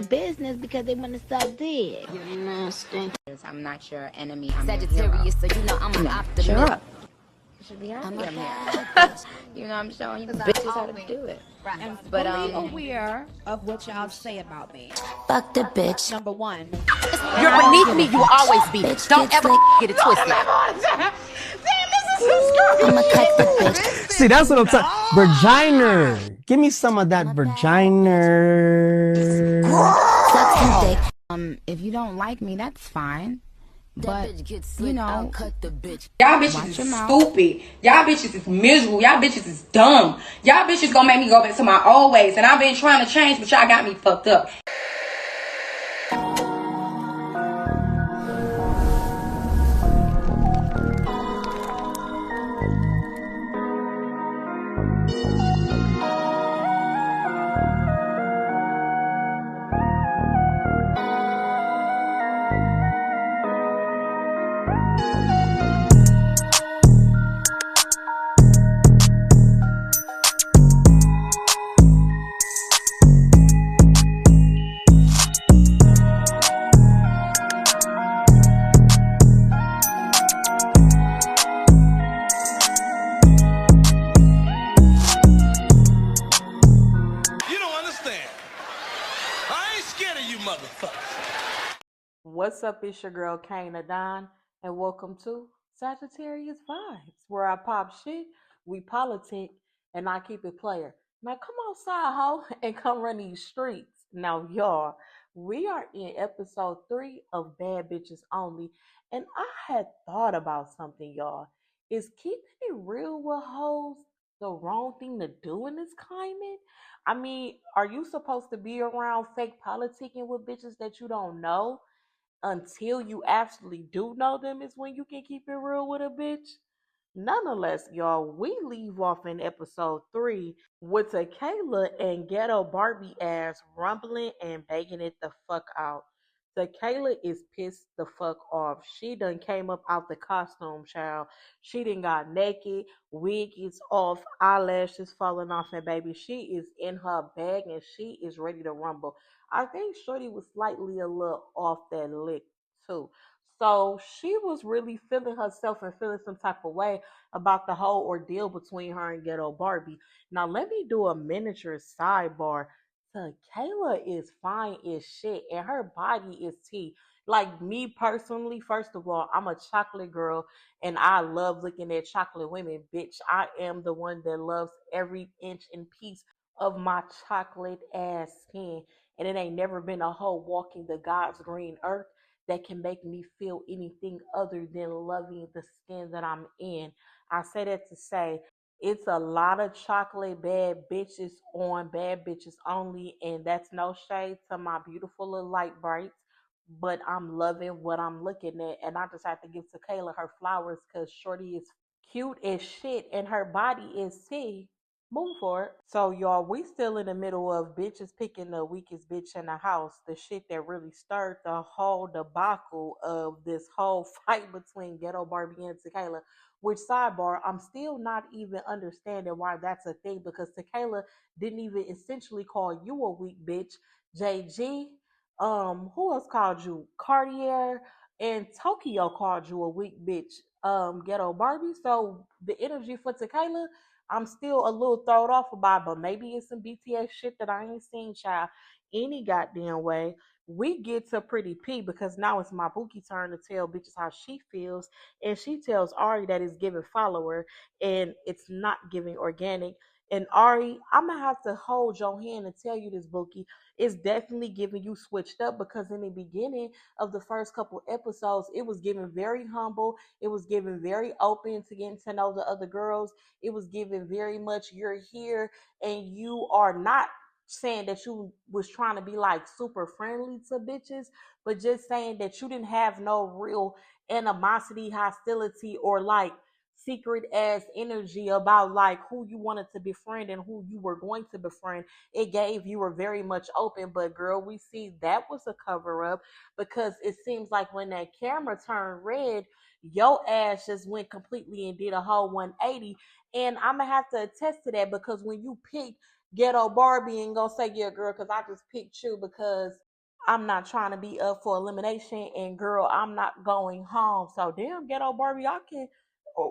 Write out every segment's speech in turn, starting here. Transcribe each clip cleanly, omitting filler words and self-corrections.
business because they want to stop dead. You're nasty. I'm not your enemy. I'm Sagittarius, so you know I'm an optimist. Shut up. You should be I'm happy a I'm bad here. You know, I'm showing you bitches how to do it. And But, fully aware of what y'all say about me. Fuck the bitch. Number one, You're beneath me, you will always be. Don't ever get it twisted. I'ma cut the bitch. See, that's what I'm talking. Vagina. Give me some of that vagina. Suck some dick. If you don't like me, that's fine. But, you know, cut the bitch. Y'all bitches is stupid. Y'all bitches is miserable. Y'all bitches is dumb. Y'all bitches gonna make me go back to my old ways. And I've been trying to change, but y'all got me fucked up. What's up? It's your girl Kana Don, and welcome to Sagittarius Vibes, where I pop shit, we politic, and I keep it player. Now come outside, ho, and come run these streets. Now, y'all, we are in episode 3 of Bad Bitches Only, and I had thought about something, y'all. Is keeping it real with hoes the wrong thing to do in this climate? I mean, are you supposed to be around fake politicking with bitches that you don't know? Until you actually do know them is when you can keep it real with a bitch. Nonetheless, y'all, we leave off in episode 3 with Tequila and ghetto Barbie ass rumbling and begging it the fuck out. Tequila is pissed the fuck off. She done came up out the costume, child. She done got naked, wig is off, eyelashes falling off, and baby, she is in her bag and she is ready to rumble. I think Shorty was slightly a little off that lick too. So she was really feeling herself and feeling some type of way about the whole ordeal between her and Ghetto Barbie. Now let me do a miniature sidebar. Kayla is fine as shit and her body is tea. Like me personally, first of all, I'm a chocolate girl and I love looking at chocolate women. Bitch, I am the one that loves every inch and piece of my chocolate ass skin. And it ain't never been a hoe walking the God's green earth that can make me feel anything other than loving the skin that I'm in. I say that to say it's a lot of chocolate bad bitches on Bad Bitches Only, and that's no shade to my beautiful little light brights. But I'm loving what I'm looking at, and I just have to give Kayla her flowers because Shorty is cute as shit and her body is tea. Move for it. So y'all, we still in the middle of bitches picking the weakest bitch in the house. The shit that really stirred the whole debacle of this whole fight between Ghetto Barbie and Tequila. Which sidebar, I'm still not even understanding why that's a thing because Tequila didn't even essentially call you a weak bitch. JG, who else called you? Cartier and Tokyo called you a weak bitch. Ghetto Barbie. So the energy for Tequila, I'm still a little thrown off about, but maybe it's some BTS shit that I ain't seen, child, any goddamn way. We get to Pretty P because now it's my Bookie turn to tell bitches how she feels, and she tells Ari that it's giving follower and it's not giving organic. And Ari, I'm gonna have to hold your hand and tell you this, Bookie. It's definitely giving you switched up because in the beginning of the first couple episodes, it was given very humble. It was given very open to getting to know the other girls. It was given very much you're here and you are not saying that you was trying to be like super friendly to bitches, but just saying that you didn't have no real animosity, hostility, or like secret ass energy about like who you wanted to befriend and who you were going to befriend. It gave you were very much open, but girl, we see that was a cover up because it seems like when that camera turned red, your ass just went completely and did a whole 180 And I'm gonna have to attest to that because when you pick Ghetto Barbie and gonna say, yeah, girl, because I just picked you because I'm not trying to be up for elimination, and girl, I'm not going home. So damn, Ghetto Barbie, I can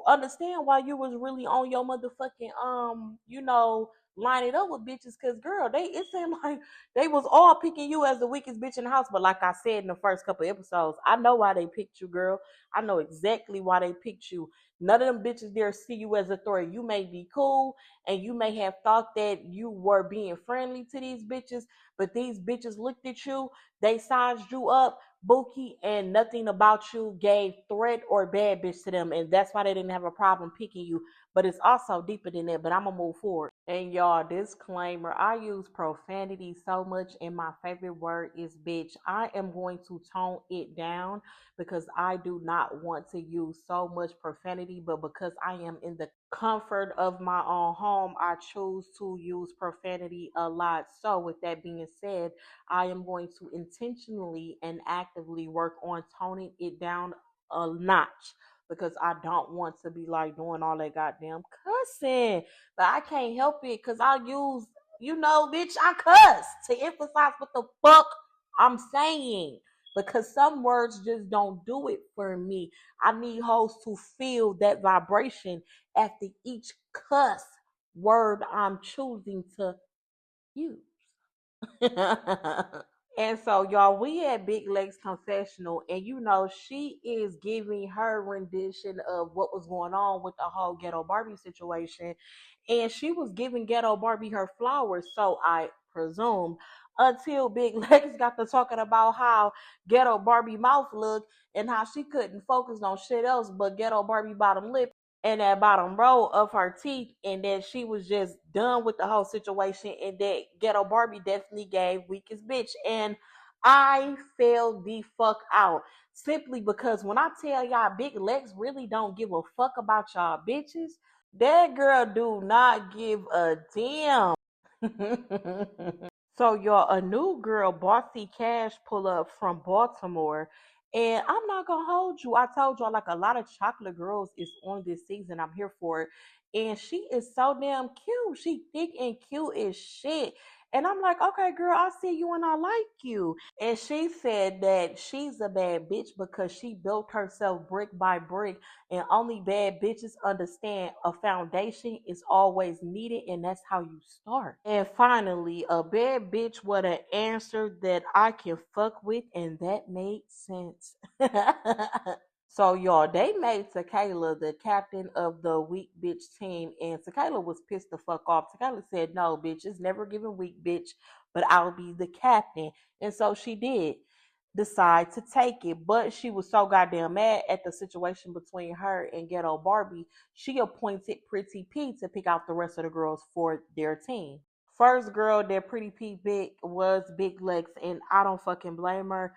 understand why you was really on your motherfucking line it up with bitches, because girl, it seemed like they was all picking you as the weakest bitch in the house. But like I said in the first couple episodes, I know why they picked you, girl. I know exactly why they picked you. None of them bitches there see you as a threat. You may be cool and you may have thought that you were being friendly to these bitches, but these bitches looked at you, they sized you up, Bookie, and nothing about you gave threat or bad bitch to them. And that's why they didn't have a problem picking you. But it's also deeper than that. But I'm going to move forward. And y'all, disclaimer, I use profanity so much, and my favorite word is bitch. I am going to tone it down because I do not want to use so much profanity, but because I am in the comfort of my own home, I choose to use profanity a lot. So with that being said, I am going to intentionally and actively work on toning it down a notch because I don't want to be like doing all that goddamn cussing. But I can't help it because I use, bitch, I cuss to emphasize what the fuck I'm saying. Because some words just don't do it for me. I need hoes to feel that vibration after each cuss word I'm choosing to use. And so, y'all, we at Big Legs Confessional, and she is giving her rendition of what was going on with the whole Ghetto Barbie situation, and she was giving Ghetto Barbie her flowers, so I presume, until Big Legs got to talking about how Ghetto Barbie mouth looked and how she couldn't focus on shit else but Ghetto Barbie bottom lip and that bottom row of her teeth, and that she was just done with the whole situation, and that Ghetto Barbie definitely gave weakest bitch. And I fell the fuck out simply because when I tell y'all Big Lex really don't give a fuck about y'all bitches, that girl do not give a damn. So y'all, a new girl, Bossy Cash, pull up from Baltimore. And I'm not gonna hold you. I told y'all like a lot of chocolate girls is on this season. I'm here for it. And she is so damn cute. She thick and cute as shit. And I'm like, okay, girl, I see you and I like you. And she said that she's a bad bitch because she built herself brick by brick. And only bad bitches understand a foundation is always needed, and that's how you start. And finally, a bad bitch with an answer that I can fuck with, and that made sense. So, y'all, they made Tequila the captain of the weak bitch team, and Tequila was pissed the fuck off. Tequila said, no, bitch, it's never given weak bitch, but I'll be the captain. And so she did decide to take it, but she was so goddamn mad at the situation between her and Ghetto Barbie, she appointed Pretty P to pick out the rest of the girls for their team. First girl that Pretty P picked was Big Lex, and I don't fucking blame her.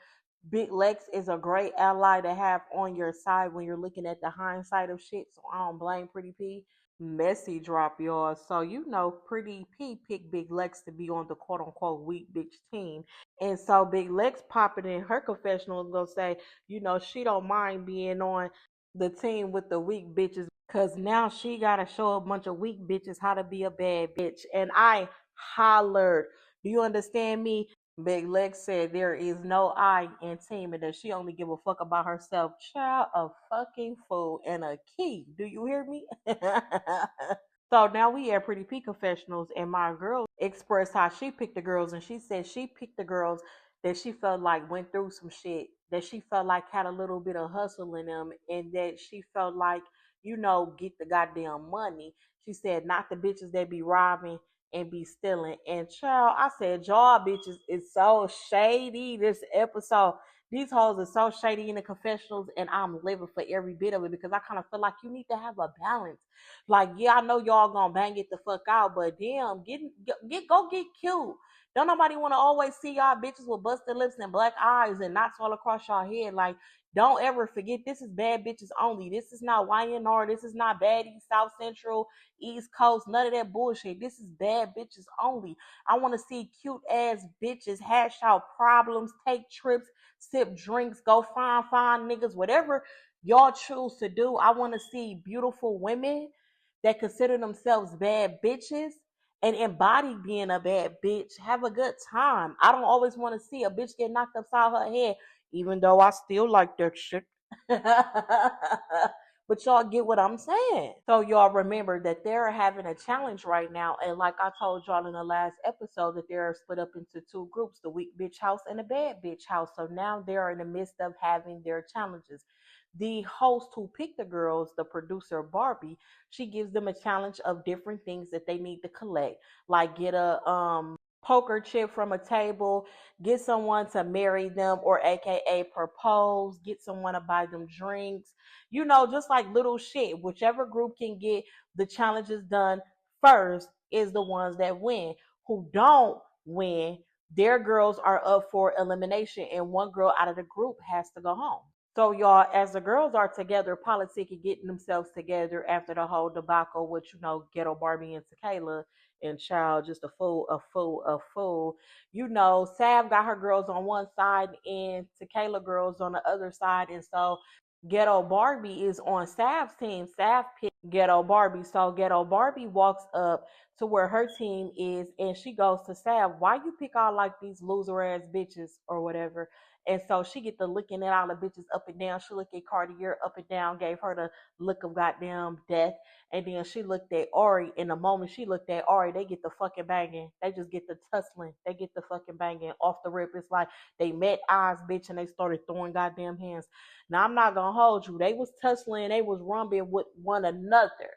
Big Lex is a great ally to have on your side when you're looking at the hindsight of shit, so I don't blame Pretty P. Messy drop, y'all. So Pretty P picked Big Lex to be on the quote unquote weak bitch team. And so Big Lex popping in her confessional is gonna say, she don't mind being on the team with the weak bitches because now she gotta show a bunch of weak bitches how to be a bad bitch. And I hollered, do you understand me? Big Lex said there is no I in team and that she only give a fuck about herself. Child, a fucking fool and a key. Do you hear me? So now we at Pretty P Confessionals, and my girl expressed how she picked the girls, and she said she picked the girls that she felt like went through some shit, that she felt like had a little bit of hustle in them, and that she felt like, get the goddamn money. She said not the bitches that be robbing and be stealing. And child, I said, y'all bitches is so shady this episode. These hoes are so shady in the confessionals, and I'm living for every bit of it because I kind of feel like you need to have a balance. Like, yeah, I know y'all gonna bang it the fuck out, but damn, go get cute. Don't nobody want to always see y'all bitches with busted lips and black eyes and knots all across y'all head. Like, don't ever forget this is bad bitches only. This is not YNR. This is not baddies, South Central, East Coast, none of that bullshit. This is bad bitches only. I want to see cute ass bitches hash out problems, take trips, sip drinks, go find niggas, whatever y'all choose to do. I want to see beautiful women that consider themselves bad bitches and embody being a bad bitch have a good time. I don't always want to see a bitch get knocked upside her head, even though I still like that shit. But y'all get what I'm saying. So y'all remember that they're having a challenge right now. And like I told y'all in the last episode, that they're split up into two groups, the weak bitch house and the bad bitch house. So now they're in the midst of having their challenges. The host who picked the girls, the producer Barbie, she gives them a challenge of different things that they need to collect, like get a poker chip from a table, get someone to marry them or aka propose, get someone to buy them drinks, just like little shit. Whichever group can get the challenges done first is the ones that win. Who don't win, their girls are up for elimination and one girl out of the group has to go home. So y'all, as the girls are together, politicking, getting themselves together after the whole debacle with, Ghetto Barbie and Tequila and Child, just a fool, a fool, a fool. Sav got her girls on one side and Tequila girls on the other side. And so Ghetto Barbie is on Sav's team. Sav picked Ghetto Barbie. So Ghetto Barbie walks up to where her team is and she goes to Sav, why you pick all like these loser ass bitches or whatever? And so she get the looking at all the bitches up and down. She looked at Cartier up and down, gave her the look of goddamn death. And then she looked at Ari. And the moment she looked at Ari, they get the fucking banging. They just get the tussling. They get the fucking banging off the rip. It's like they met eyes, bitch, and they started throwing goddamn hands. Now, I'm not going to hold you. They was tussling. They was rumbling with one another.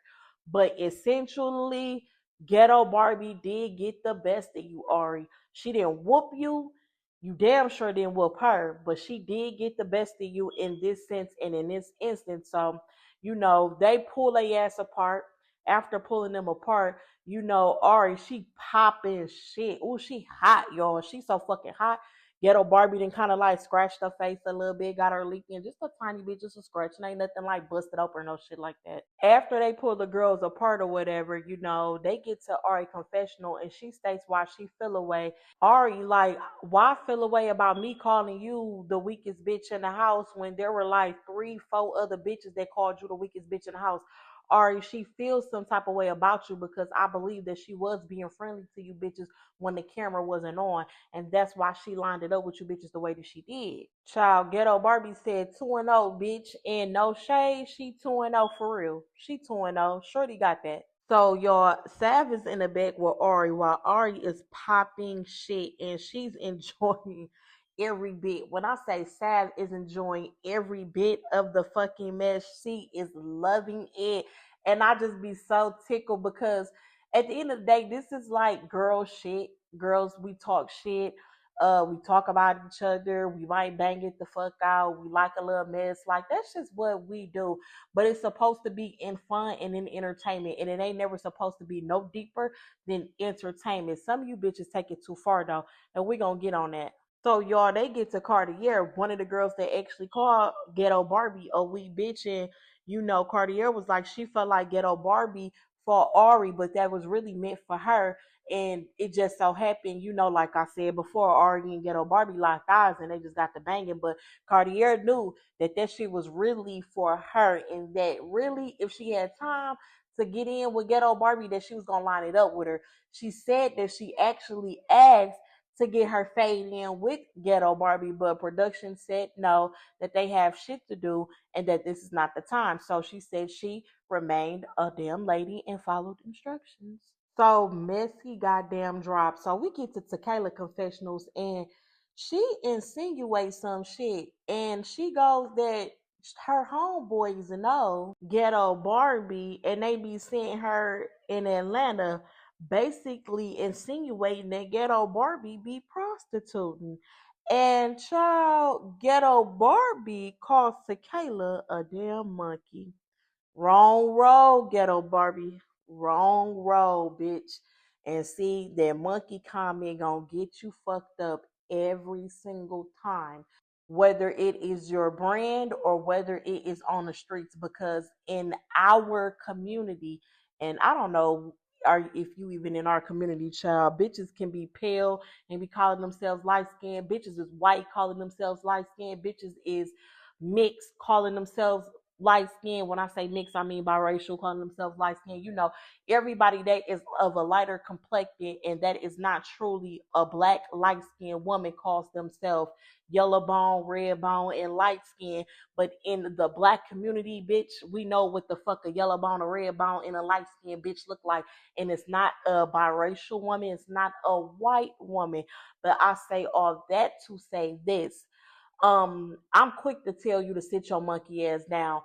But essentially, Ghetto Barbie did get the best of you, Ari. She didn't whoop you. You damn sure didn't whoop her, but she did get the best of you in this sense and in this instance. So, they pull their ass apart. After pulling them apart, Ari, she popping shit. Oh, she hot, y'all. She so fucking hot. Ghetto Barbie then kind of like scratched her face a little bit, got her leaking, just a tiny bit, just a scratch. And ain't nothing like busted open or no shit like that. After they pull the girls apart or whatever, they get to Ari confessional and she states why she feel away. Ari, like, why feel away about me calling you the weakest bitch in the house when there were like 3-4 other bitches that called you the weakest bitch in the house? Ari, she feels some type of way about you because I believe that she was being friendly to you bitches when the camera wasn't on. And that's why she lined it up with you bitches the way that she did. Child, Ghetto Barbie said 2-0, bitch. And no shade, she 2-0 for real. She 2-0. Shorty got that. So y'all, Sav is in the back with Ari while Ari is popping shit and she's enjoying every bit. When I say Sav is enjoying every bit of the fucking mess, she is loving it. And I just be so tickled because at the end of the day, this is like girl shit. Girls, we talk shit. We talk about each other. We might bang it the fuck out. We like a little mess. Like, that's just what we do. But it's supposed to be in fun and in entertainment. And it ain't never supposed to be no deeper than entertainment. Some of you bitches take it too far, though. And we gonna get on that. So, y'all, they get to Cartier. One of the girls that actually called Ghetto Barbie a wee bitch. And, Cartier was like, she felt like Ghetto Barbie for Ari, but that was really meant for her. And it just so happened, like I said before, Ari and Ghetto Barbie locked eyes and they just got the banging. But Cartier knew that shit was really for her. And that really, if she had time to get in with Ghetto Barbie, that she was going to line it up with her. She said that she actually asked to get her fade in with Ghetto Barbie, but production said no, that they have shit to do and that this is not the time. So she said she remained a damn lady and followed instructions. So messy goddamn drop. So we get to Tequila confessionals and she insinuates some shit and she goes that her homeboys know Ghetto Barbie and they be seeing her in Atlanta, basically insinuating that Ghetto Barbie be prostituting. And child, Ghetto Barbie calls Tequila a damn monkey. Wrong road, Ghetto Barbie. Wrong road, bitch. And see, that monkey comment gonna get you fucked up every single time, whether it is your brand or whether it is on the streets. Because in our community, and I don't know if you even in our community, child, bitches can be pale and be calling themselves light skinned. Bitches is white calling themselves light skinned. Bitches is mixed calling themselves light skin. When I say mixed, I mean biracial, calling themselves light skin. You know, everybody that is of a lighter complexion and that is not truly a black light skinned woman calls themselves yellow bone, red bone, and light skin. But in the black community, bitch, we know what the fuck a yellow bone, a red bone, and a light skinned bitch look like. And it's not a biracial woman, it's not a white woman. But I say all that to say this. I'm quick to tell you to sit your monkey ass down,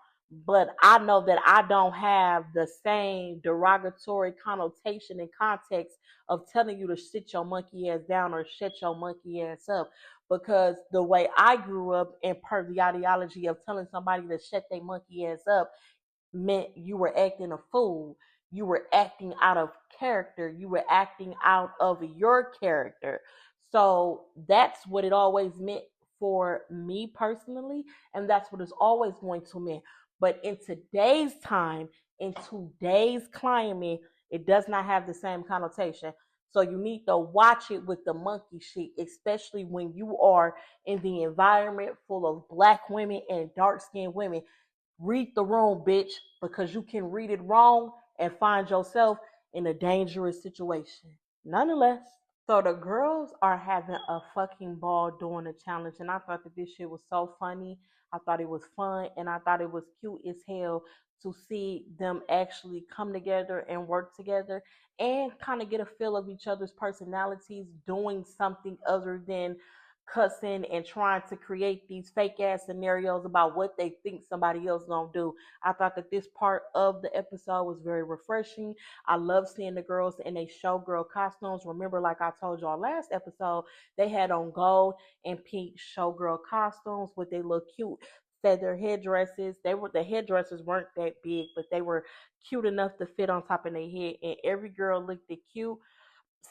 but I know that I don't have the same derogatory connotation and context of telling you to sit your monkey ass down or shut your monkey ass up. Because the way I grew up and per the ideology of telling somebody to shut their monkey ass up meant you were acting a fool. You were acting out of character. You were acting out of your character. So that's what it always meant for me personally. And that's what it's always going to mean. But in today's time, in today's climate, it does not have the same connotation. So you need to watch it with the monkey shit, especially when you are in the environment full of black women and dark skinned women. Read the room, bitch, because you can read it wrong and find yourself in a dangerous situation. Nonetheless, so the girls are having a fucking ball doing the challenge, and I thought that this shit was so funny. I thought it was fun, and I thought it was cute as hell to see them actually come together and work together and kind of get a feel of each other's personalities doing something other than cussing and trying to create these fake ass scenarios about what they think somebody else gonna do. I thought that this part of the episode was very refreshing. I love seeing the girls in a showgirl costumes. Remember, like I told y'all last episode, they had on gold and pink showgirl costumes with their little cute feather headdresses. The headdresses weren't that big, but they were cute enough to fit on top of their head, and every girl looked cute.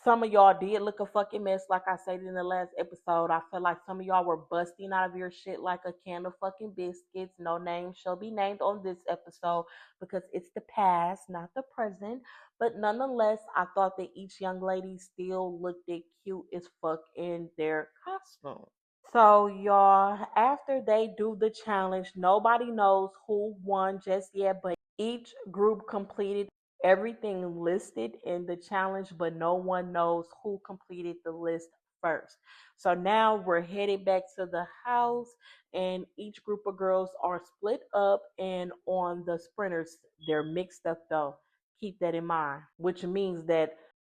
Some of y'all did look a fucking mess, like I said in the last episode. I feel like some of y'all were busting out of your shit like a can of fucking biscuits. No name shall be named on this episode because it's the past, not the present. But nonetheless, I thought that each young lady still looked it cute as fuck in their costume. So, y'all, after they do the challenge, nobody knows who won just yet, but each group completed everything listed in the challenge, but no one knows who completed the list first. So now we're headed back to the house, and each group of girls are split up, and on the sprinters, they're mixed up though. Keep that in mind, which means that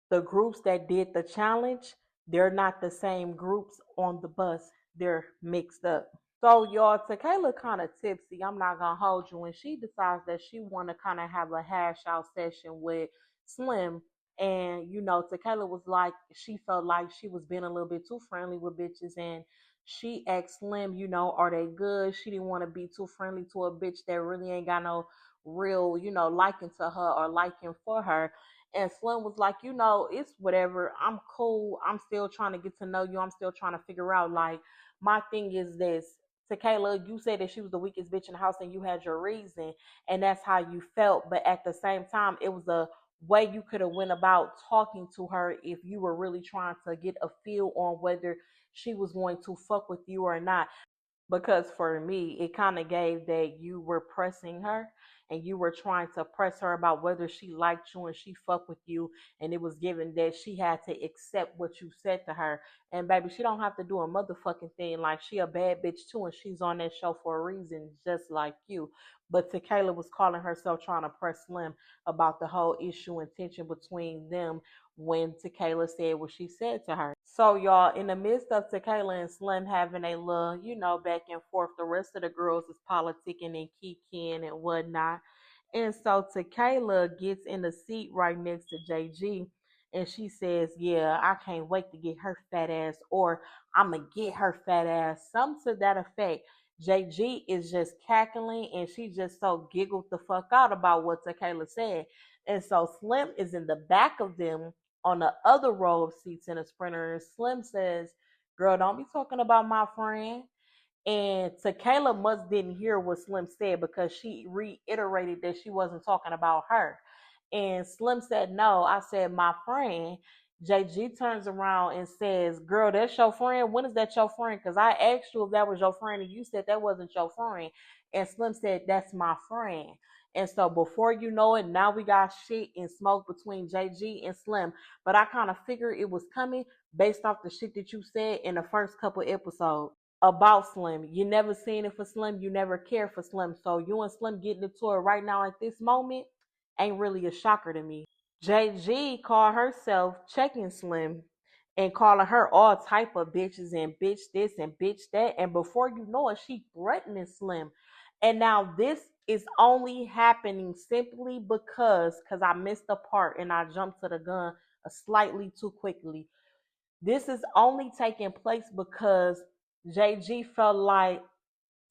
the groups that did the challenge, they're not the same groups on the bus. They're mixed up. So y'all, Tequila kind of tipsy. I'm not gonna hold you. And she decides that she want to kind of have a hash out session with Slim. And you know, Tequila was like, she felt like she was being a little bit too friendly with bitches, and she asked Slim, you know, are they good? She didn't want to be too friendly to a bitch that really ain't got no real, you know, liking to her or liking for her. And Slim was like, you know, it's whatever. I'm cool. I'm still trying to get to know you. I'm still trying to figure out, like, my thing is this. Tequila, you said that she was the weakest bitch in the house and you had your reason and that's how you felt. But at the same time, it was a way you could have went about talking to her if you were really trying to get a feel on whether she was going to fuck with you or not. Because for me, it kind of gave that you were pressing her and you were trying to press her about whether she liked you and she fucked with you, and it was given that she had to accept what you said to her. And baby, she don't have to do a motherfucking thing. Like, she a bad bitch too, and she's on that show for a reason, just like you. But Tequila was calling herself trying to press Slim about the whole issue and tension between them when Tequila said what she said to her. So y'all, in the midst of Tequila and Slim having a little, you know, back and forth, the rest of the girls is politicking and kicking and whatnot. And so Tequila gets in the seat right next to JG, and she says, yeah, I can't wait to get her fat ass, or I'm gonna get her fat ass. Something to that effect. JG is just cackling, and she just so giggled the fuck out about what Tequila said. And so Slim is in the back of them on the other row of seats in a sprinter, and Slim says, girl, don't be talking about my friend. And Tequila must didn't hear what Slim said because she reiterated that she wasn't talking about her. And Slim said, no, I said my friend. JG turns around and says, girl, that's your friend? When is that your friend? Because I asked you if that was your friend and you said that wasn't your friend. And Slim said, that's my friend. And so before you know it, now we got shit and smoke between JG and Slim. But I kind of figured it was coming based off the shit that you said in the first couple episodes about Slim. You never seen it for Slim. You never cared for Slim. So you and Slim getting into it right now at this moment ain't really a shocker to me. JG called herself checking Slim and calling her all type of bitches and bitch this and bitch that. And before you know it, she threatening Slim. And now this is only happening simply because I missed the part and I jumped to the gun slightly too quickly. This is only taking place because JG felt like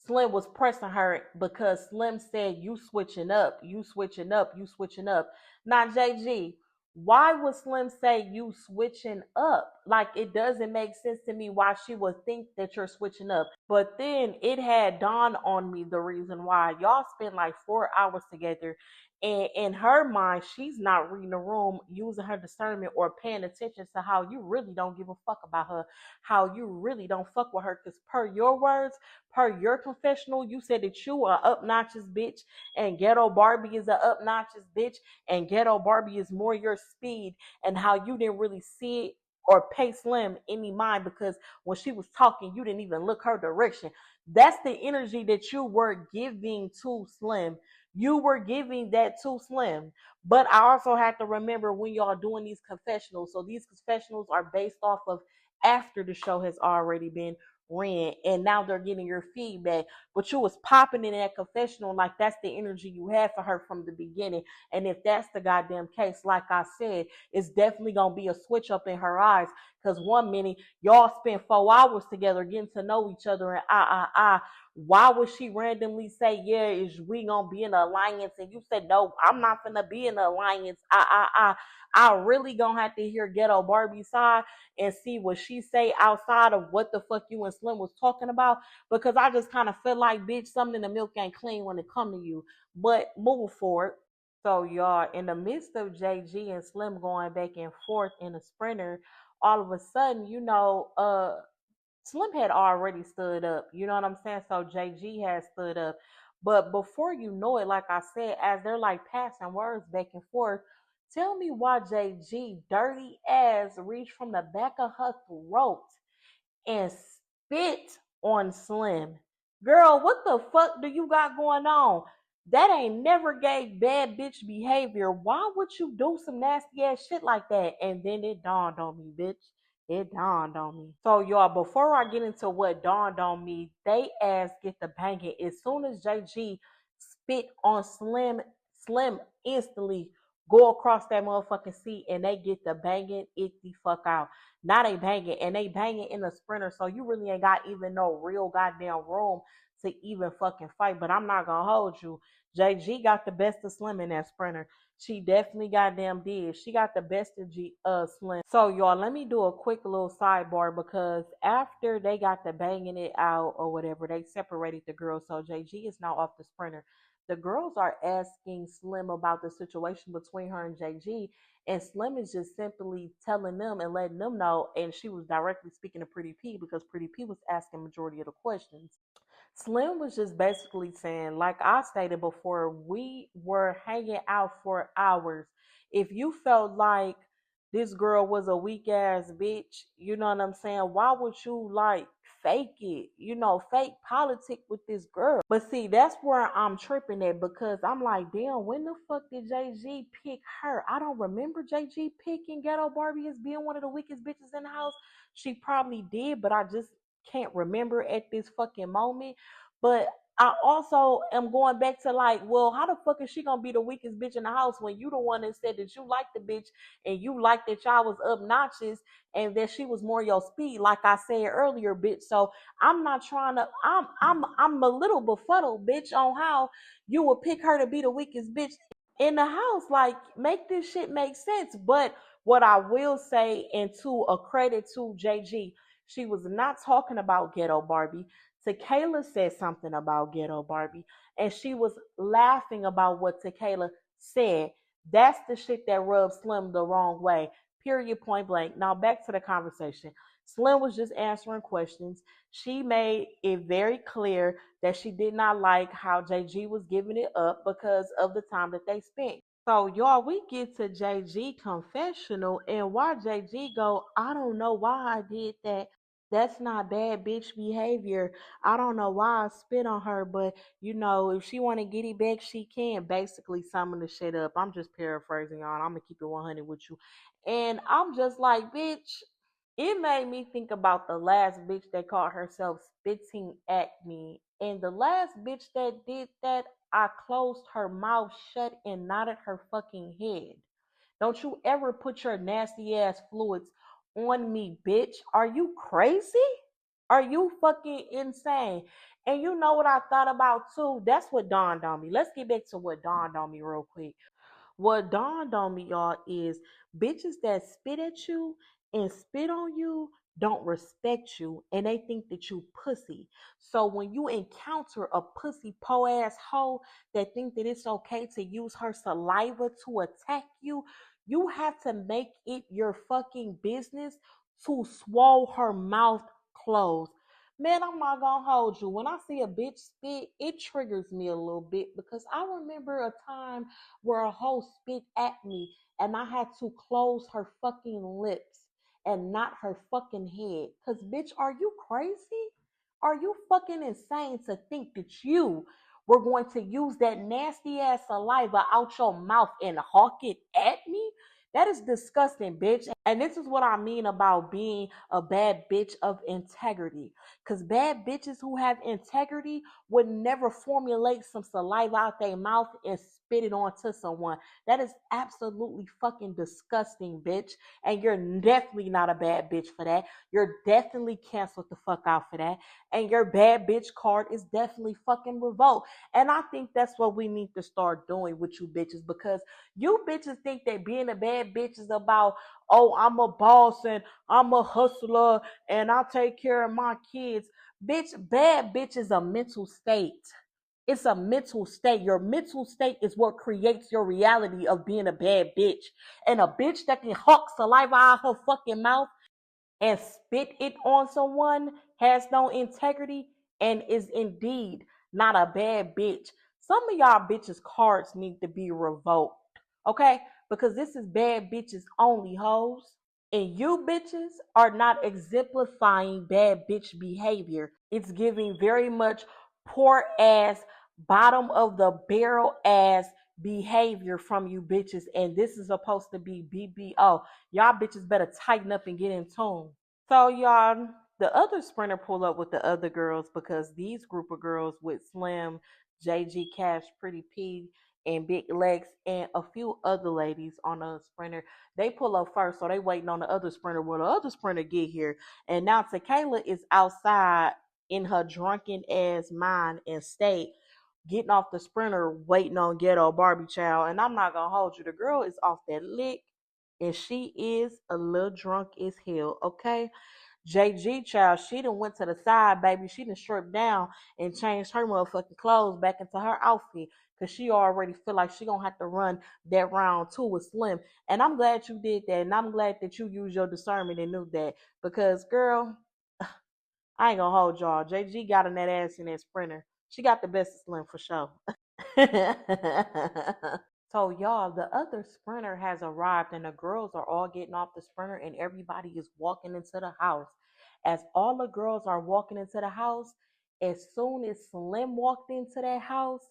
Slim was pressing her because Slim said, you switching up, you switching up, you switching up. Now, JG, why would Slim say you switching up? Like, it doesn't make sense to me why she would think that you're switching up. But then it had dawned on me the reason why. Y'all spent like 4 hours together. And in her mind, she's not reading the room, using her discernment or paying attention to how you really don't give a fuck about her, how you really don't fuck with her. Because per your words, per your confessional, you said that you are obnoxious bitch and Ghetto Barbie is a obnoxious bitch and Ghetto Barbie is more your speed, and how you didn't really see it or pay Slim any mind because when she was talking, you didn't even look her direction. That's the energy that you were giving to Slim. You were giving that to Slim. But I also have to remember when y'all doing these confessionals. So these confessionals are based off of after the show has already been ran and now they're getting your feedback. But you was popping in that confessional like that's the energy you had for her from the beginning. And if that's the goddamn case, like I said, it's definitely gonna be a switch up in her eyes. Because one minute y'all spent 4 hours together getting to know each other and why would she randomly say, yeah, is we gonna be in an alliance? And you said, no, I'm not gonna be in an alliance. I really gonna have to hear Ghetto Barbie's side and see what she say outside of what the fuck you and Slim was talking about. Because I just kind of feel like, bitch, something in the milk ain't clean when it come to you. But move forward. So y'all, in the midst of JG and Slim going back and forth in a sprinter, all of a sudden, Slim had already stood up. You know what I'm saying? So JG had stood up. But before you know it, like I said, as they're like passing words back and forth, tell me why JG dirty ass reached from the back of her throat and spit on Slim. Girl, what the fuck do you got going on? That ain't never gave bad bitch behavior. Why would you do some nasty ass shit like that? And then it dawned on me, bitch. It dawned on me. So y'all, before I get into what dawned on me, they ass get the banging. As soon as JG spit on Slim, Slim instantly go across that motherfucking seat and they get the banging it the fuck out. Now they banging and they banging in the sprinter. So you really ain't got even no real goddamn room to even fucking fight. But I'm not gonna hold you. JG got the best of Slim in that sprinter. She definitely goddamn did. She got the best of Slim. So y'all, let me do a quick little sidebar because after they got the banging it out or whatever, they separated the girls. So JG is now off the sprinter. The girls are asking Slim about the situation between her and JG, and Slim is just simply telling them and letting them know. And she was directly speaking to Pretty P because Pretty P was asking majority of the questions. Slim was just basically saying, like I stated before, we were hanging out for hours. If you felt like this girl was a weak ass bitch, you know what I'm saying? Why would you like fake it? You know, fake politic with this girl. But see, that's where I'm tripping at because I'm like, damn, when the fuck did JG pick her? I don't remember JG picking Ghetto Barbie as being one of the weakest bitches in the house. She probably did, but I just can't remember at this fucking moment. But I also am going back to like, well, how the fuck is she gonna be the weakest bitch in the house when you the one that said that you liked the bitch and you liked that y'all was obnoxious and that she was more your speed, like I said earlier, bitch. So I'm not trying to. I'm a little befuddled, bitch, on how you would pick her to be the weakest bitch in the house. Like, make this shit make sense. But what I will say, and to a credit to JG, she was not talking about Ghetto Barbie. Tequila said something about Ghetto Barbie, and she was laughing about what Tequila said. That's the shit that rubs Slim the wrong way. Period, point blank. Now back to the conversation. Slim was just answering questions. She made it very clear that she did not like how JG was giving it up because of the time that they spent. So y'all, we get to JG confessional, and why JG go, I don't know why I did that. That's not bad bitch behavior. I don't know why I spit on her, but if she want to get it back, she can. Basically, summing the shit up. I'm just paraphrasing, y'all. I'm gonna keep it 100 with you, and I'm just like, bitch. It made me think about the last bitch that called herself spitting at me. And the last bitch that did that, I closed her mouth shut and nodded her fucking head. Don't you ever put your nasty ass fluids on me, bitch. Are you crazy? Are you fucking insane? And you know what I thought about too? That's what dawned on me. Let's get back to what dawned on me real quick. What dawned on me, y'all, is bitches that spit at you and spit on you don't respect you and they think that you pussy. So when you encounter a pussy po ass hoe that think that it's okay to use her saliva to attack you, you have to make it your fucking business to swallow her mouth closed. Man, I'm not gonna hold you. When I see a bitch spit, it triggers me a little bit because I remember a time where a hoe spit at me and I had to close her fucking lips and not her fucking head. Cause bitch, are you crazy? Are you fucking insane to think that you were going to use that nasty ass saliva out your mouth and hawk it at me? That is disgusting, bitch. And this is what I mean about being a bad bitch of integrity. Because bad bitches who have integrity would never formulate some saliva out their mouth and spit it onto someone. That is absolutely fucking disgusting, bitch. And you're definitely not a bad bitch for that. You're definitely canceled the fuck out for that. And your bad bitch card is definitely fucking revoked. And I think that's what we need to start doing with you bitches, because you bitches think that being a bad bitch is about, oh, I'm a boss and I'm a hustler and I take care of my kids. Bitch, bad bitch is a mental state. It's a mental state. Your mental state is what creates your reality of being a bad bitch. And a bitch that can hawk saliva out her fucking mouth and spit it on someone has no integrity and is indeed not a bad bitch. Some of y'all bitches' cards need to be revoked, okay? Because this is bad bitches only, hoes. And you bitches are not exemplifying bad bitch behavior. It's giving very much poor ass, bottom of the barrel ass behavior from you bitches. And this is supposed to be BBO. Y'all bitches better tighten up and get in tune. So y'all, the other sprinter pull up with the other girls because these group of girls with Slim, JG Cash, Pretty P, and Big Legs, and a few other ladies on a sprinter, they pull up first, so they waiting on the other sprinter. Well, the other sprinter get here, and now Tequila is outside in her drunken ass mind and state, getting off the sprinter, waiting on Ghetto Barbie Child. And I'm not gonna hold you, the girl is off that lick, and she is a little drunk as hell, okay? JG Child, she done went to the side, baby. She done stripped down and changed her motherfucking clothes back into her outfit because she already feel like she gonna have to run that round two with Slim. And I'm glad you did that, and I'm glad that you used your discernment and knew that because, girl, I ain't gonna hold y'all. JG got in that ass in that sprinter. She got the best of Slim for sure. So y'all, the other sprinter has arrived and the girls are all getting off the sprinter and everybody is walking into the house. As all the girls are walking into the house, as soon as Slim walked into that house,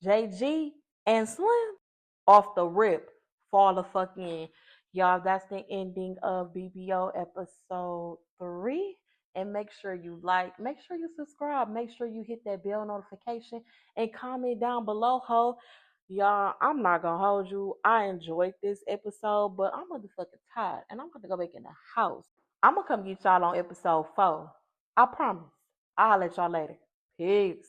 JG and Slim off the rip fall the fuck in. Y'all, that's the ending of BBO episode 3. And make sure you like, make sure you subscribe, make sure you hit that bell notification and comment down below, ho. Y'all, I'm not gonna hold you. I enjoyed this episode, but I'm motherfucking tired and I'm gonna go back in the house. I'm gonna come get y'all on episode 4. I promise. I'll let y'all later. Peace.